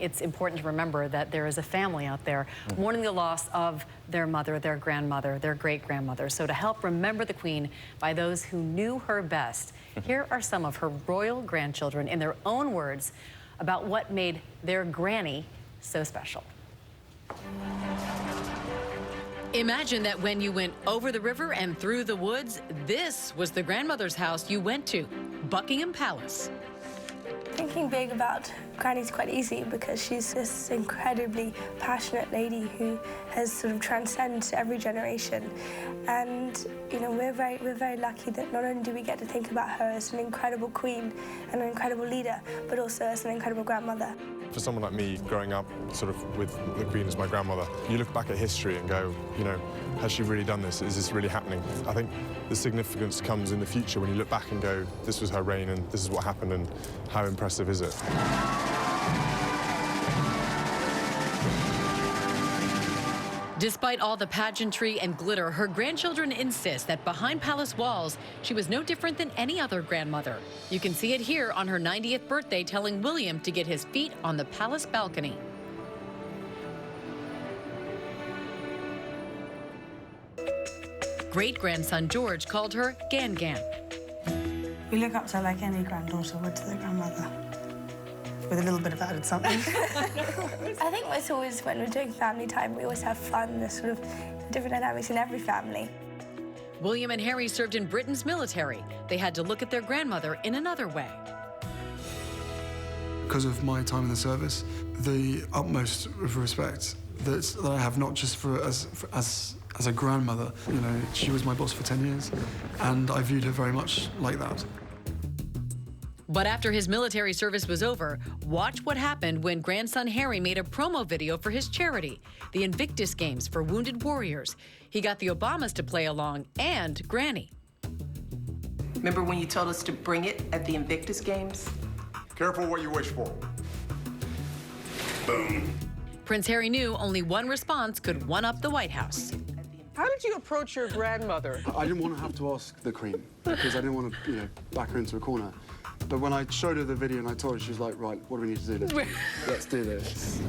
It's important to remember that there is a family out there mourning the loss of their mother, their grandmother, their great-grandmother. So to help remember the Queen by those who knew her best, here are some of her royal grandchildren in their own words about what made their granny so special. Imagine that when you went over the river and through the woods, this was the grandmother's house you went to, Buckingham Palace. Thinking big about Granny's quite easy because she's this incredibly passionate lady who has sort of transcended every generation. And, you know, we're very lucky that not only do we get to think about her as an incredible queen and an incredible leader, but also as an incredible grandmother. For someone like me, growing up sort of with the Queen as my grandmother, you look back at history and go, you know, has she really done this? Is this really happening? I think the significance comes in the future when you look back and go, this was her reign and this is what happened and how impressive is it? Despite all the pageantry and glitter, her grandchildren insist that behind palace walls, she was no different than any other grandmother. You can see it here on her 90th birthday, telling William to get his feet on the palace balcony. Great-grandson George called her Gan Gan. We look up to her like any granddaughter would to their grandmother, with a little bit of added something. I think it's always, when we're doing family time, we always have fun. There's sort of different dynamics in every family. William and Harry served in Britain's military. They had to look at their grandmother in another way. Because of my time in the service, the utmost of respect that I have, not just as a grandmother. You know, she was my boss for 10 years, and I viewed her very much like that. But after his military service was over, watch what happened when grandson Harry made a promo video for his charity, the Invictus Games for Wounded Warriors. He got the Obamas to play along and Granny. Remember when you told us to bring it at the Invictus Games? Careful what you wish for. Boom. Prince Harry knew only one response could one-up the White House. How did you approach your grandmother? I didn't want to have to ask the Queen because I didn't want to, you know, back her into a corner. But when I showed her the video and I told her, she was like, right, what do we need to do? Let's do this.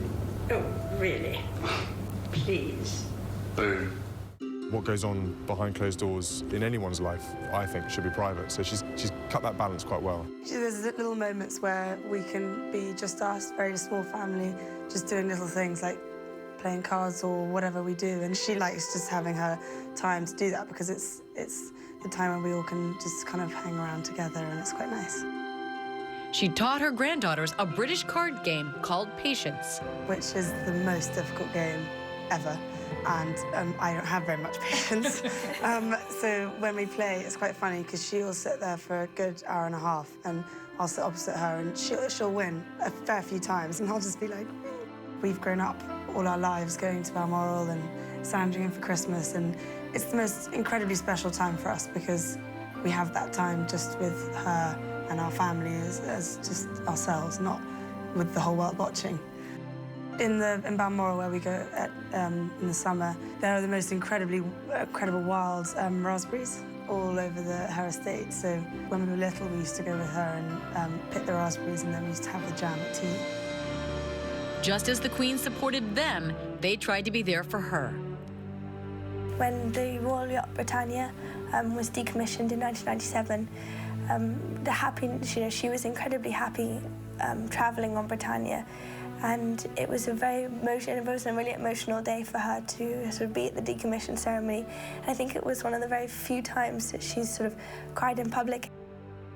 Oh, really? Please. Boom. What goes on behind closed doors in anyone's life, I think, should be private. So she's cut that balance quite well. There's little moments where we can be just us, very small family, just doing little things like playing cards or whatever we do. And she likes just having her time to do that because it's the time when we all can just kind of hang around together, and it's quite nice. She taught her granddaughters a British card game called Patience, which is the most difficult game ever. And I don't have very much patience. So when we play, it's quite funny because she'll sit there for a good hour and a half and I'll sit opposite her and she'll win a fair few times and I'll just be like, we've grown up all our lives going to Balmoral and Sandringham for Christmas, and it's the most incredibly special time for us because we have that time just with her and our family as just ourselves, not with the whole world watching. In Balmoral, where we go in the summer, there are the most incredible wild raspberries all over her estate. So when we were little, we used to go with her and pick the raspberries, and then we used to have the jam at tea. Just as the Queen supported them, they tried to be there for her. When the Royal Yacht Britannia was decommissioned in 1997, she was incredibly happy travelling on Britannia. And it was a really emotional day for her to sort of be at the decommission ceremony. And I think it was one of the very few times that she's sort of cried in public.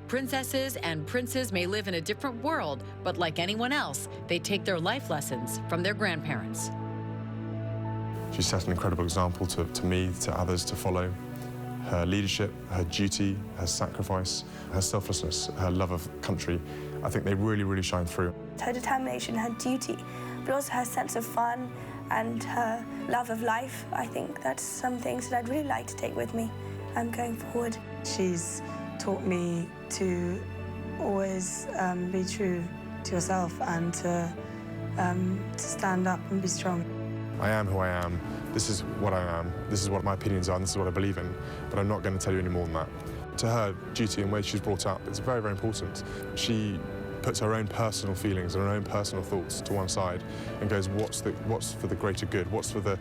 Princesses and princes may live in a different world, but like anyone else, they take their life lessons from their grandparents. She set an incredible example to me, to others to follow. Her leadership, her duty, her sacrifice, her selflessness, her love of country, I think they really, really shine through. Her determination, her duty, but also her sense of fun and her love of life, I think that's some things that I'd really like to take with me going forward. She's taught me to always be true to yourself and to stand up and be strong. I am who I am. This is what I am. This is what my opinions are, and this is what I believe in. But I'm not going to tell you any more than that. To her, duty and the way she's brought up, it's very, very important. She puts her own personal feelings and her own personal thoughts to one side and goes, what's for the greater good, what's for the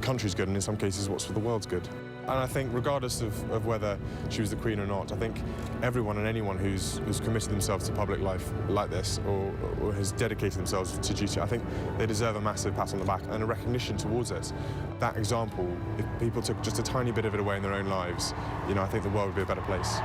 country's good, and in some cases, what's for the world's good. And I think regardless of whether she was the Queen or not, I think everyone and anyone who's committed themselves to public life like this or has dedicated themselves to duty, I think they deserve a massive pat on the back and a recognition towards it. That example, if people took just a tiny bit of it away in their own lives, I think the world would be a better place.